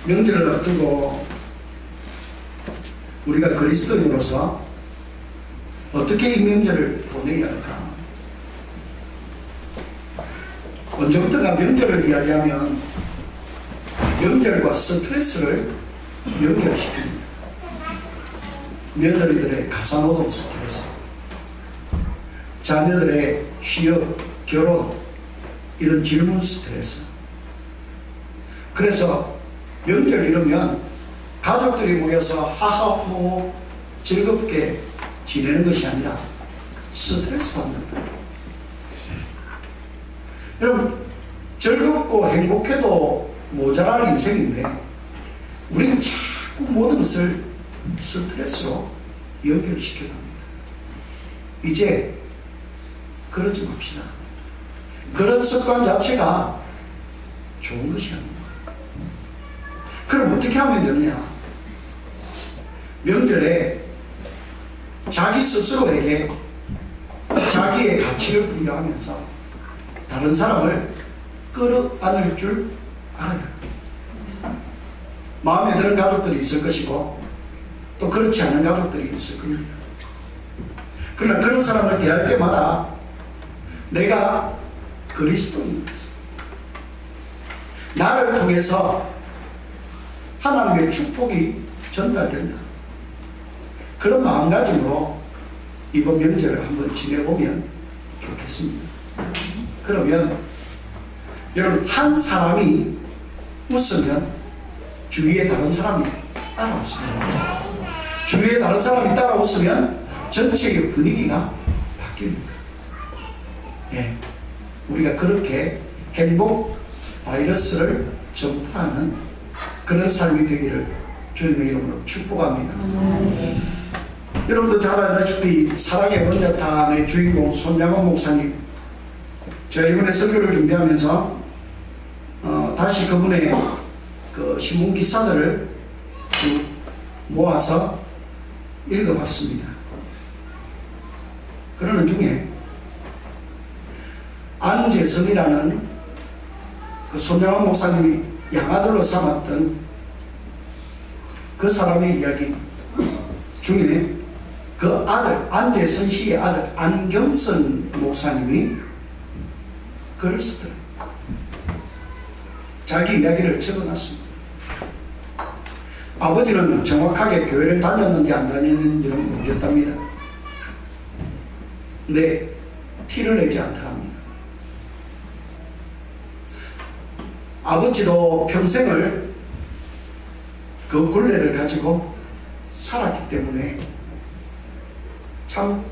명절을 앞두고 우리가 그리스도인으로서 어떻게 이 명절을 보내야 할까? 언제부턴가 명절을 이야기하면 명절과 스트레스를 연결시킵니다. 며느리들의 가사노동 스트레스, 자녀들의 취업, 결혼, 이런 질문 스트레스. 그래서 명절 이러면 가족들이 모여서 하하호 즐겁게 지내는 것이 아니라 스트레스 받는 거예요. 여러분, 즐겁고 행복해도 모자랄 인생인데 우리는 자꾸 모든 것을 스트레스로 연결시켜갑니다. 이제 그러지 맙시다. 그런 습관 자체가 좋은 것이 아닙니다. 그럼 어떻게 하면 되느냐? 명절에 자기 스스로에게 자기의 가치를 부여하면서 다른 사람을 끌어안을 줄 알아야 합니다. 마음에 드는 가족들이 있을 것이고 또 그렇지 않은 가족들이 있을 겁니다. 그러나 그런 사람을 대할 때마다 내가 그리스도인이다, 나를 통해서 하나님의 축복이 전달된다, 그런 마음가짐으로 이번 명절을 한번 지내보면 좋겠습니다. 그러면 여러분, 한 사람이 웃으면 주위에 다른 사람이 따라 웃습니다. 주위에 다른 사람이 따라 웃으면 전체의 분위기가 바뀝니다. 예, 우리가 그렇게 행복 바이러스를 전파하는 그런 삶이 되기를 주님의 이름으로 축복합니다. 여러분도 잘 알다시피 사랑의 번제탄의 주인공 손양원 목사님, 제가 이번에 설교를 준비하면서 다시 그분의 그 신문 기사들을 모아서 읽어봤습니다. 그러는 중에 안재성이라는 그 손양원 목사님이 양아들로 삼았던 그 사람의 이야기 중에 그 아들, 안재선 씨의 아들 안경선 목사님이 글을 쓰더라고요. 자기 이야기를 적어놨습니다. 아버지는 정확하게 교회를 다녔는지 안 다녔는지는 모르겠답니다. 근데 티를 내지 않더랍니다. 아버지도 평생을 그 굴레를 가지고 살았기 때문에 참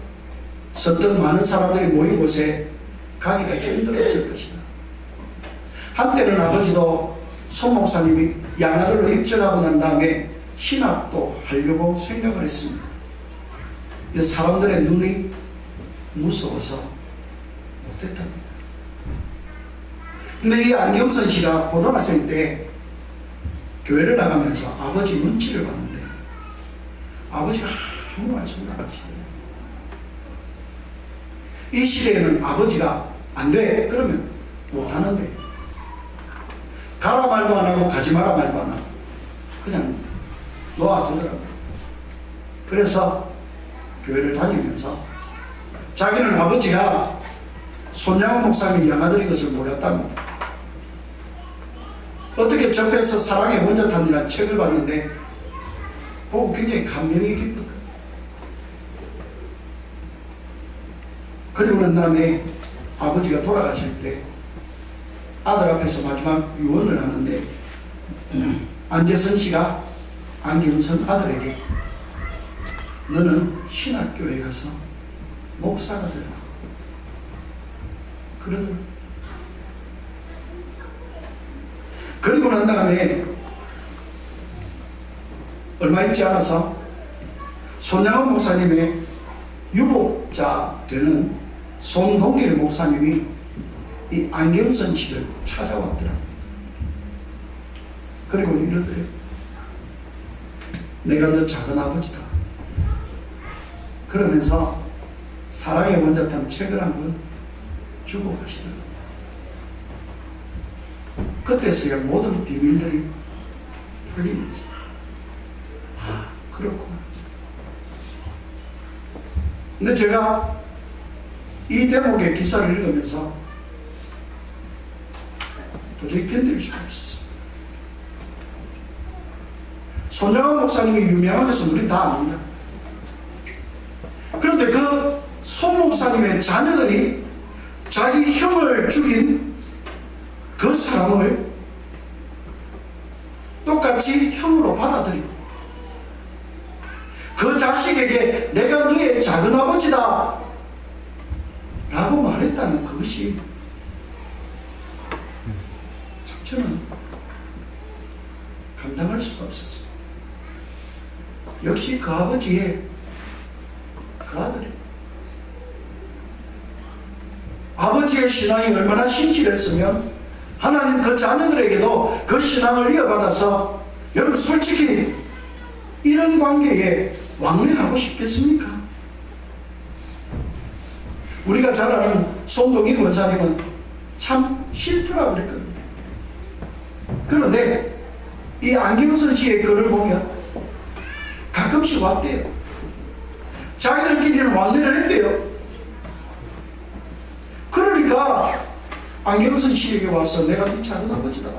섰던 많은 사람들이 모인 곳에 가기가 힘들었을 것이다. 한때는 아버지도 손 목사님이 양아들로 입전하고 난 다음에 신학도 하려고 생각을 했습니다. 사람들의 눈이 무서워서 못했답니다. 근데 이 안경선 씨가 고등학생 때 교회를 나가면서 아버지 눈치를 봤는데 아버지가 아무 말씀을 안 하시네요. 이 시대에는 아버지가 안 돼 그러면 못하는데 가라 말도 안 하고 가지 마라 말도 안 하고 그냥 놓아두더라고요. 그래서 교회를 다니면서 자기는 아버지가 손양원 목사님이 양아들인 것을 몰랐답니다. 어떻게 접해서 사랑의 원자탄이라는 책을 봤는데 보고 굉장히 감명이 깊었다. 그리고 난 다음에 아버지가 돌아가실 때 아들 앞에서 마지막 유언을 하는데 안재선 씨가 안경선 아들에게 너는 신학교에 가서 목사가 되라 그러더라고요. 그리고 난 다음에 얼마 있지 않아서 손양원 목사님의 유복자 되는 손동길 목사님이 이 안경선 씨를 찾아왔더라고요. 그리고 이러더래요. 내가 너 작은 아버지다. 그러면서 사랑의 원자탄 책을 한 권 주고 가시더라고요. 그때서야 모든 비밀들이 풀리면서 아, 그렇구나. 근데 제가 이 대목의 기사를 읽으면서 도저히 견딜 수가 없었습니다. 손양원 목사님이 유명한 것은 우린 다 압니다. 그런데 그 손 목사님의 자녀들이 자기 형을 죽인 그 사람을 똑같이 형으로 받아들이고 그 자식에게 내가 너의 작은아버지다 라고 말했다는 그것이 참 저는 감당할 수가 없었습니다. 역시 그 아버지의 그 아들이 아버지의 신앙이 얼마나 신실했으면 하나님 그 자녀들에게도 그 신앙을 이어받아서 여러분 솔직히 이런 관계에 왕래하고 싶겠습니까? 우리가 잘 아는 손동희 권사님은 참 싫더라고 그랬거든요. 그런데 이 안경선 씨의 글을 보면 가끔씩 왔대요. 자기들끼리는 왕래를 했대요. 그러니까 안경선 씨에게 와서 내가 네 작은아버지다.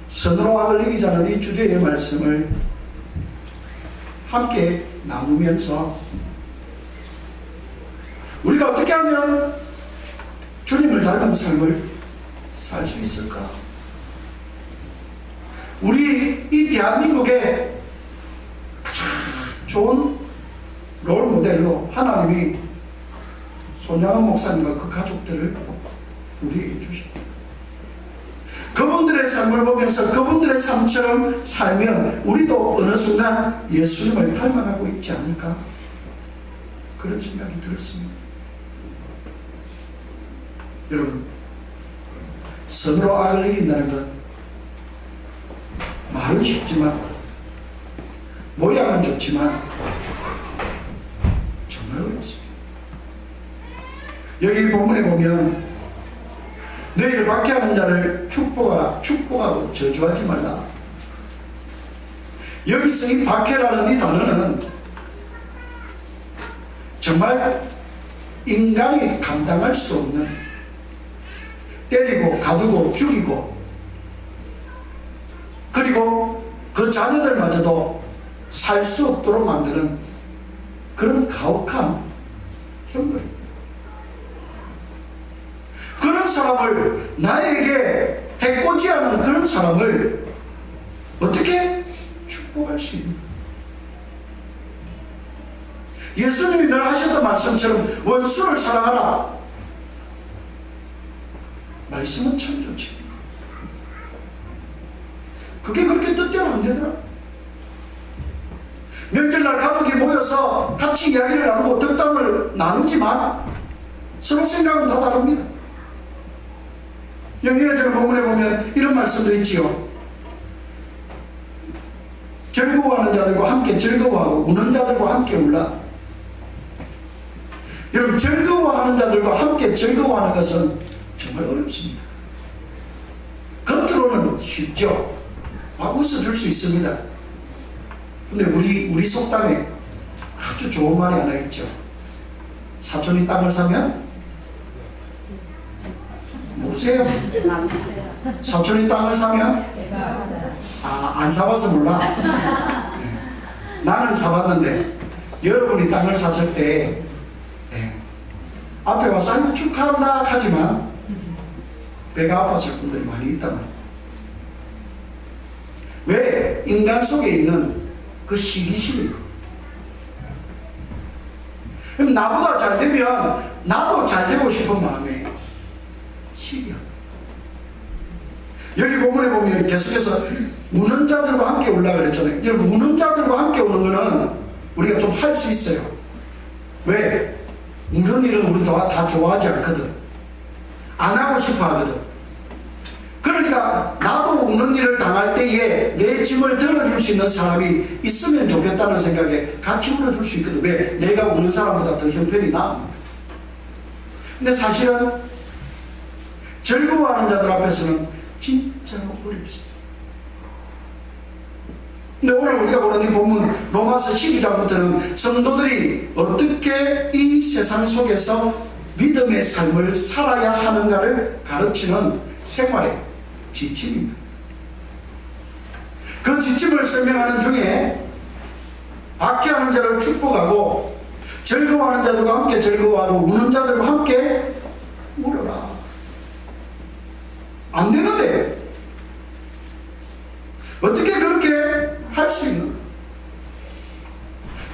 선으로 악을 이기자는 이 주제의 말씀을 함께 나누면서 우리가 어떻게 하면 주님을 닮은 삶을 살 수 있을까? 우리 이 대한민국의 가장 좋은 롤 모델로 하나님이 손양원 목사님과 그 가족들을 우리에게 주셨다. 그분들의 삶을 보면서 그분들의 삶처럼 살면 우리도 어느 순간 예수님을 닮아가고 있지 않을까? 그런 생각이 들었습니다. 여러분, 선으로 악을 이긴다는 것 말은 쉽지만 모양은 좋지만 정말 어렵습니다. 여기 본문에 보면 너희를 박해하는 자를 축복하고 저주하지 말라. 여기서 이 박해라는 이 단어는 정말 인간이 감당할 수 없는 때리고 가두고 죽이고 그리고 그 자녀들마저도 살 수 없도록 만드는 그런 가혹한 형벌. 그런 사람을 나에게 해코지하는 그런 사람을 어떻게 축복할 수 있는가? 예수님이 늘 하셨던 말씀처럼 원수를 사랑하라. 말씀은 참 좋지. 그게 그렇게 뜻대로 안 되더라. 명절날 가족이 모여서 같이 이야기를 나누고 덕담을 나누지만 서로 생각은 다 다릅니다. 영예전 본문에 보면 이런 말씀도 있지요. 즐거워하는 자들과 함께 즐거워하고 우는 자들과 함께 울라. 여러분, 즐거워하는 자들과 함께 즐거워하는 것은 정말 어렵습니다. 겉으로는 쉽죠. 막 웃어줄 수 있습니다. 근데 우리 속담에 아주 좋은 말이 하나 있죠. 사촌이 땅을 사면 모르세요? 사촌이 땅을 사면 안 사봐서 몰라. 네. 나는 사봤는데 여러분이 땅을 샀을 때 앞에 와서 아이고 축하한다 하지만 배가 아팠을 분들이 많이 있단 말이에요. 왜? 인간 속에 있는 그 시기심이. 그럼 나보다 잘 되면 나도 잘 되고 싶은 마음에 시기야. 여기 본문에 보면 계속해서 우는 자들과 함께 울라 그랬잖아요. 여러분, 우는 자들과 함께 우는 거는 우리가 좀 할 수 있어요. 왜? 우는 일은 우리 다 좋아하지 않거든. 안 하고 싶어 하거든. 그러니까 나도 우는 일을 당할 때에 내 짐을 들어줄 수 있는 사람이 있으면 좋겠다는 생각에 같이 울어줄 수 있거든. 왜? 내가 우는 사람보다 더 형편이 나아. 근데 사실은 즐거워하는 자들 앞에서는 진짜 어렵습니다. 근데 오늘 우리가 보는 이 본문 로마서 12장부터는 성도들이 어떻게 이 세상 속에서 믿음의 삶을 살아야 하는가를 가르치는 생활의 지침입니다. 그 지침을 설명하는 중에 박해하는 자를 축복하고 즐거워하는 자들과 함께 즐거워하고 우는 자들과 함께 울어라. 안 되는데 어떻게 그렇게 할 수 있는가?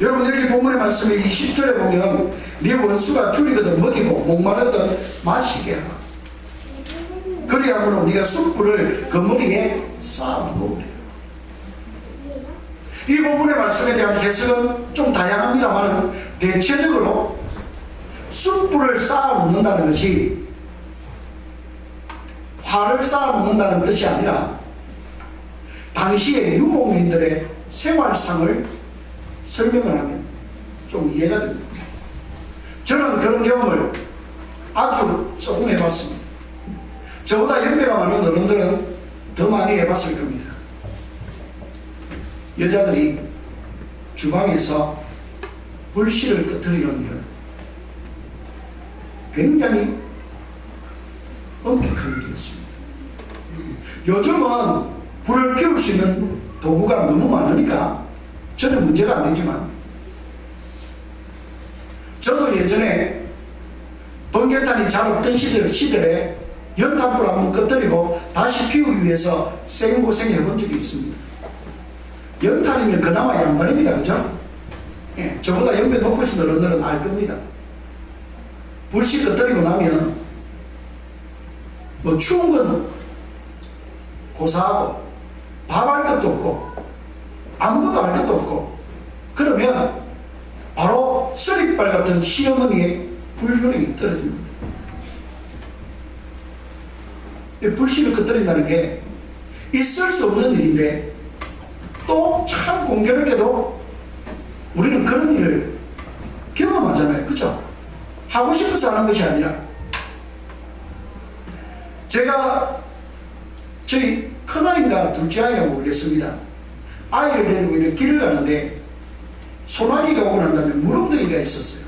여러분 여기 본문의 말씀에 20절에 보면 네 원수가 줄이거든 먹이고 목마르거든 마시게 하라. 그리하므로 네가 숯불을 그 머리에 쌓아 놓으리라. 이 본문의 말씀에 대한 해석은 좀 다양합니다만 대체적으로 숯불을 쌓아 놓는다는 것이 화를 쌓아 놓는다는 뜻이 아니라 당시의 유목민들의 생활상을 설명을 하면 좀 이해가 됩니다. 저는 그런 경험을 아주 조금 해봤습니다. 저보다 연배가 많은 어른들은 더 많이 해봤을 겁니다. 여자들이 주방에서 불씨를 끄트리는 일은 굉장히 엄격한 일이었습니다. 요즘은 불을 피울 수 있는 도구가 너무 많으니까 전혀 문제가 안 되지만 저도 예전에 번개탄이 잘 없던 시절에 연탄불 한번 꺼뜨리고 다시 피우기 위해서 생고생 해본 적이 있습니다. 연탄이면 그나마 양말입니다. 그죠? 예, 저보다 연배 높으신 어른들은 알 겁니다. 불씨 꺼뜨리고 나면 뭐 추운 건 고사하고 밥 할 것도 없고 아무것도 할 것도 없고 그러면 바로 서리발 같은 시어머니의 불효령이 떨어집니다. 불씨를 꺼뜨린다는 게 있을 수 없는 일인데 또 참 공교롭게도 우리는 그런 일을 경험하잖아요. 그죠? 하고 싶어서 하는 것이 아니라 제가 저희 큰아이인가 둘째아이가 모르겠습니다. 아이를 데리고 이렇게 길을 가는데 소나기가 오고 난 다음에 물웅덩이가 있었어요.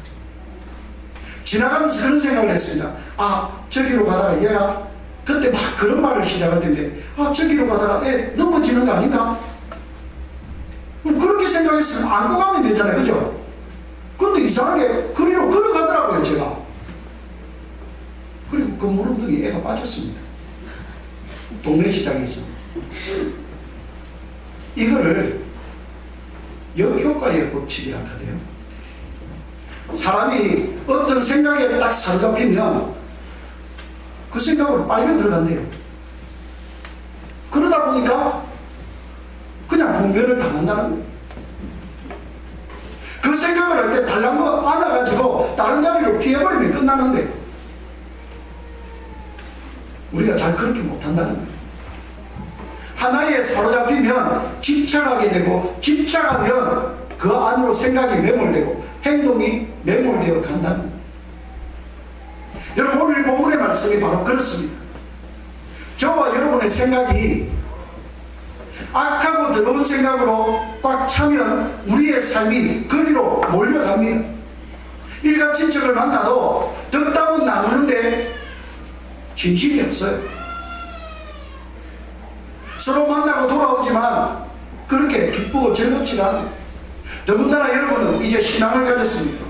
지나가면서 그런 생각을 했습니다. 아, 저기로 가다가 얘가 그때 막 그런 말을 시작할 텐데 아, 저기로 가다가 애 넘어지는 거 아닌가? 그렇게 생각했으면 안고 가면 되잖아요. 그죠? 근데 이상하게 그리로 걸어가더라고요. 제가. 그리고 그 물웅덩이에 애가 빠졌습니다. 동네 시장에서. 이거를 역효과의 법칙이라 하대요. 사람이 어떤 생각에 딱 사로잡히면 그 생각으로 빨려 들어간대요. 그러다 보니까 그냥 분별을 당한다는 거예요. 그 생각을 할 때 달랑 안아가지고 다른 자리로 피해버리면 끝나는데 우리가 잘 그렇게 못한다는 거예요. 하나에 사로잡히면 집착하게 되고 집착하면 그 안으로 생각이 매몰되고 행동이 매몰되어 간다는 거예요. 여러분 오늘 본문의 말씀이 바로 그렇습니다. 저와 여러분의 생각이 악하고 더러운 생각으로 꽉 차면 우리의 삶이 그리로 몰려갑니다. 일가 친척을 만나도 덕담은 나누는데 진심이 없어요. 서로 만나고 돌아오지만 그렇게 기쁘고 즐겁지가 않아요. 더군다나 여러분은 이제 신앙을 가졌습니다.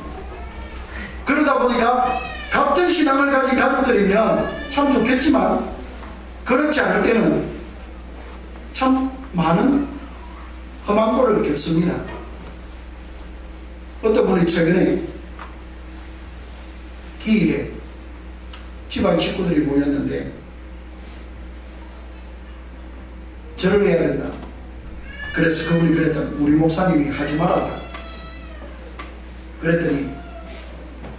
그러다 보니까 같은 신앙을 가진 가족들이면 참 좋겠지만 그렇지 않을 때는 참 많은 험한 꼴을 겪습니다. 어떤 분이 최근에 기일에 집안 식구들이 모였는데 절을 해야 된다. 그래서 그분이 그랬다. 우리 목사님이 하지 말아라. 그랬더니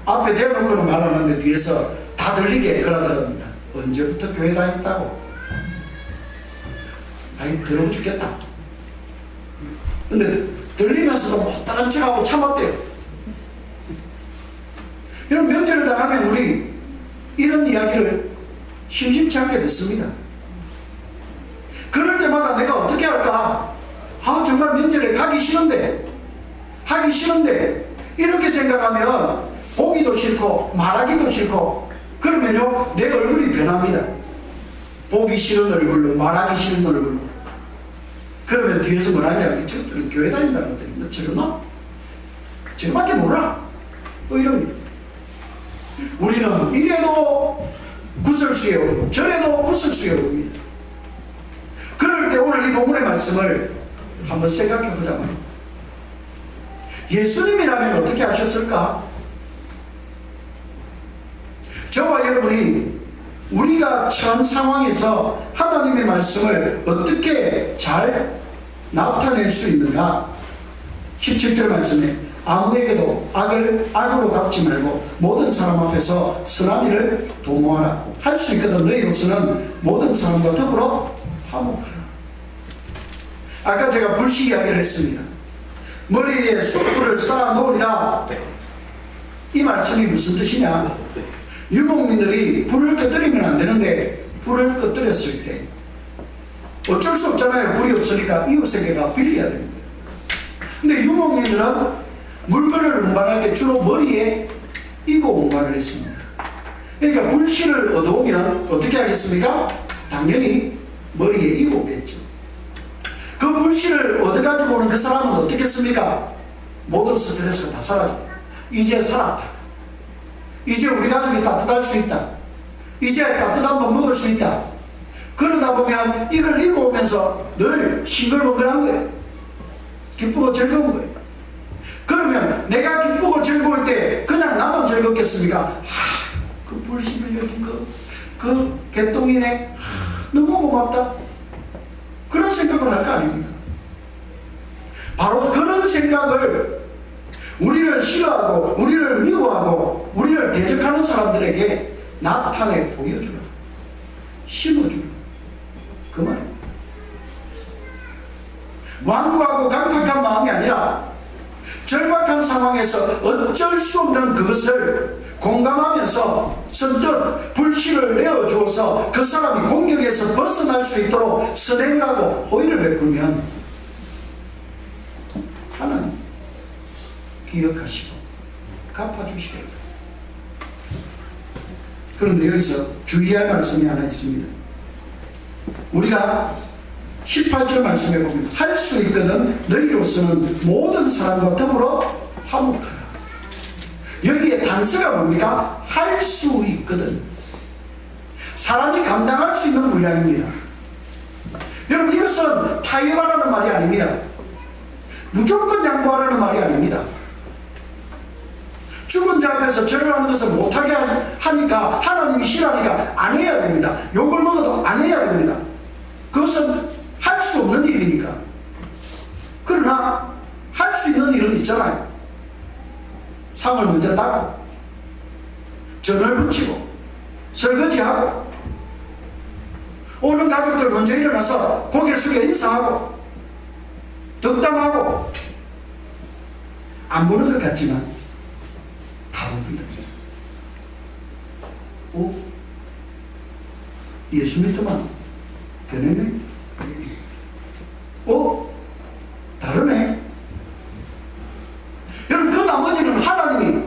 앞에 대놓고는 말 안 하는데 뒤에서 다 들리게 그러더랍니다. 언제부터 교회 다녔다고? 아이 더러워 죽겠다. 근데 들리면서도 못 따른 척하고 참았대요. 이런 명절을 당하면 우리 이런 이야기를 심심치 않게 됐습니다. 그럴 때마다 내가 어떻게 할까? 정말 명절에 가기 싫은데, 하기 싫은데, 이렇게 생각하면 보기도 싫고 말하기도 싫고, 그러면요 내 얼굴이 변합니다. 보기 싫은 얼굴로, 말하기 싫은 얼굴로. 그러면 뒤에서 뭐라 하냐? 저들은 교회 다닌다는 것들이 너 저러나? 저거밖에 몰라. 또 이럽니다. 우리는 이래도 구설수에 오르고 저래도 구설수에 오릅니다. 그럴 때 오늘 이 본문의 말씀을 한번 생각해 보자 말이에요. 예수님이라면 어떻게 하셨을까? 저와 여러분이 우리가 처한 상황에서 하나님의 말씀을 어떻게 잘 나타낼 수 있는가? 17절 말씀에 아무에게도 악을 악으로 갚지 말고 모든 사람 앞에서 선한 일을 도모하라. 할 수 있거든 너희로서는 모든 사람과 더불어 화목하라. 아까 제가 불씨 이야기를 했습니다. 머리에 숯불을 쌓아 놓으리라. 이 말씀이 무슨 뜻이냐? 유목민들이 불을 꺼뜨리면 안 되는데 불을 꺼뜨렸을 때 어쩔 수 없잖아요. 불이 없으니까 이웃에게가 빌려야 됩니다. 근데 유목민들은 물건을 운반할 때 주로 머리에 이고 운반을 했습니다. 그러니까 불씨를 얻어오면 어떻게 하겠습니까? 당연히 머리에 이고 오겠죠. 그 불씨를 얻어가지고 오는 그 사람은 어떻겠습니까? 모든 스트레스가 다 사라져. 이제 살았다. 이제 우리 가족이 따뜻할 수 있다. 이제 따뜻한 밥 먹을 수 있다. 그러다 보면 이걸 이고 오면서 늘 싱글벙글한 거예요. 기쁘고 즐거운 거예요. 그러면 내가 기쁘고 즐거울 때 그냥 나만 즐겁겠습니까? 그 불씨를 여긴 그 개똥이네. 너무 고맙다. 그런 생각을 할 거 아닙니까? 바로 그런 생각을 우리를 싫어하고 우리를 미워하고 우리를 대적하는 사람들에게 나타내 보여주라. 심어주라. 그 말입니다. 완고하고 강팍한 마음이 아니라 절박한 상황에서 어쩔 수 없는 그것을 공감하면서 선뜻 불씨를 내어주어서 그 사람이 공격에서 벗어날 수 있도록 선행을 하고 호의를 베풀면 하나님 기억하시고 갚아주시겠다. 그런데 여기서 주의할 말씀이 하나 있습니다. 우리가 18절 말씀에 보면 할 수 있거든 너희로서는 모든 사람과 더불어 화목하라. 여기에 단서가 뭡니까? 할 수 있거든. 사람이 감당할 수 있는 분량입니다. 여러분 이것은 타협하라는 말이 아닙니다. 무조건 양보하라는 말이 아닙니다. 죽은 자 앞에서 절을 하는 것을 못하게 하니까 하나님이 싫어하니까 안 해야 됩니다. 욕을 먹어도 안 해야 됩니다. 그것은 할 수 없는 일이니까. 그러나 할 수 있는 일은 있잖아요. 상을 먼저 닦고 전을 붙이고 설거지하고 오는 가족들 먼저 일어나서 고개 숙여 인사하고 덕담하고 안 보는 것 같지만 다 봅니다. 예수 믿더만 변했네. 다르네. 여러분 그 나머지는 하나님이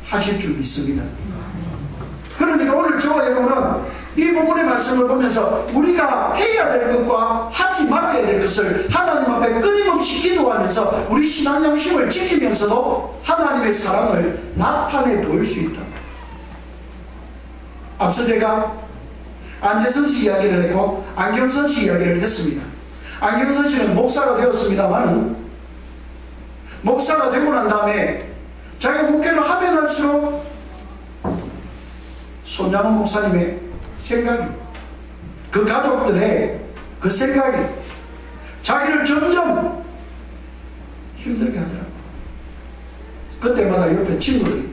하실 줄 믿습니다. 그러니까 오늘 저와 여러분은 이 본문의 말씀을 보면서 우리가 해야 될 것과 하지 말아야 될 것을 하나님 앞에 끊임없이 기도하면서 우리 신앙 양심을 지키면서도 하나님의 사랑을 나타내 보일 수 있다. 앞서 제가 안재선 씨 이야기를 했고 안경선 씨 이야기를 했습니다. 안경선 씨는 목사가 되었습니다만은 목사가 되고 난 다음에 자기가 목회를 하면 할수록 손양원 목사님의 생각이, 그 가족들의 그 생각이 자기를 점점 힘들게 하더라고요. 그때마다 옆에 친구들이,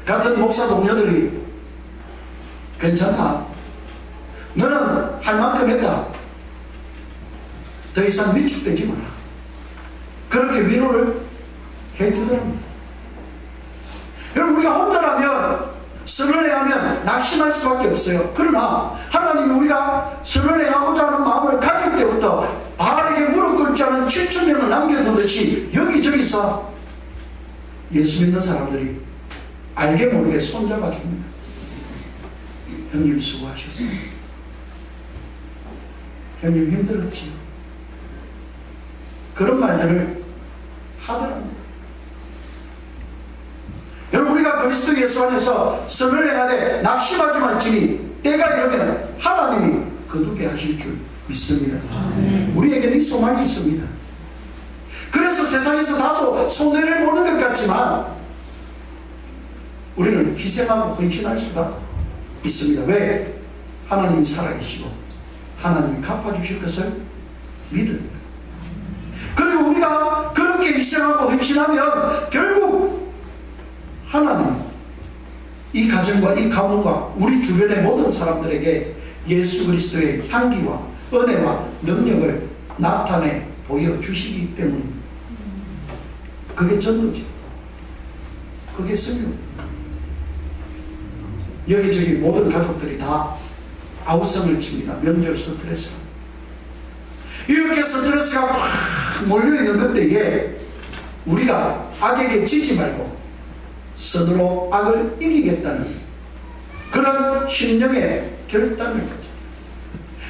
같은 목사 동료들이 괜찮다, 너는 할 만큼 했다, 더 이상 위축되지 마라, 그렇게 위로를 해주더랍니다. 여러분 우리가 혼자라면 선을 행하면 낙심할 수밖에 없어요. 그러나 하나님이 우리가 선을 행하고자 하는 마음을 가질 때부터 바알에게 무릎 꿇지 않은 7,000명을 남겨두듯이 여기저기서 예수 믿는 사람들이 알게 모르게 손잡아 줍니다. 형님 수고하셨어요. 형님 힘들었지요. 그런 말들을 하더랍니다. 여러분, 우리가 그리스도 예수 안에서 선을 행하되 낙심하지 말지니 때가 이르면 하나님이 거두게 하실 줄 믿습니다. 우리에게는 이 소망이 있습니다. 그래서 세상에서 다소 손해를 보는 것 같지만 우리는 희생하고 헌신할 수가 있습니다. 왜? 하나님이 살아계시고 하나님이 갚아주실 것을 믿습니다. 그리고 우리가 그렇게 희생하고 헌신하면 결국 하나님 이 가정과 이 가문과 우리 주변의 모든 사람들에게 예수 그리스도의 향기와 은혜와 능력을 나타내 보여주시기 때문입니다. 그게 전도지. 그게 성령. 여기저기 모든 가족들이 다 아우성을 칩니다. 명절 스트레스. 이렇게 스트레스가 확 몰려있는 그때에 우리가 악에게 지지 말고 선으로 악을 이기겠다는 그런 심령의 결단을 가져.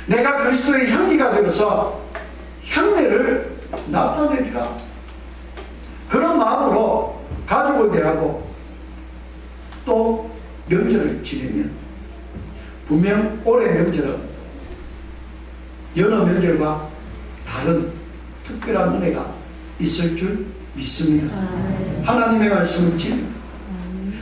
내가 그리스도의 향기가 되어서 향내를 나타내리라. 그런 마음으로 가족을 대하고 또 명절을 지내면 분명 올해 명절은 여러 명절과 다른 특별한 은혜가 있을 줄 믿습니다. 하나님의 말씀을 지니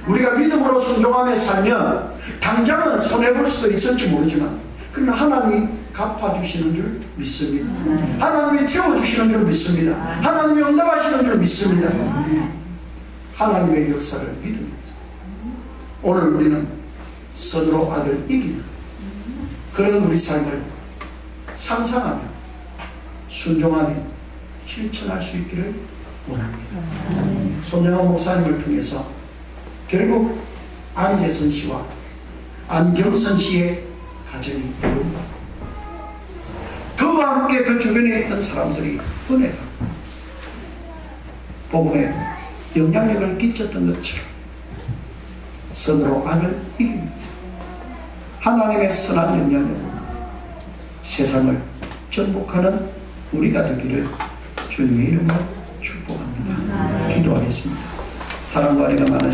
우리가 믿음으로 순종하며 살면 당장은 손해볼 수도 있을지 모르지만 그러나 하나님이 갚아주시는 줄 믿습니다. 하나님이 채워주시는 줄 믿습니다. 하나님이 응답하시는 줄 믿습니다. 하나님의 역사를 믿으면서 오늘 우리는 선으로 악을 이기는 그런 우리 삶을 상상하며 순종하며 실천할 수 있기를 원합니다. 손영원 목사님을 통해서 결국 안재선 씨와 안경선 씨의 가정이 이루어졌고 그와 함께 그 주변에 있던 사람들이 은혜가 복음에 영향력을 끼쳤던 것처럼 선으로 악을 이깁니다. 하나님의 선한 영향력으로 세상을 정복하는 우리가 되기를 주님의 이름으로 축복합니다. 기도하겠습니다. 사랑과 은혜가 많으신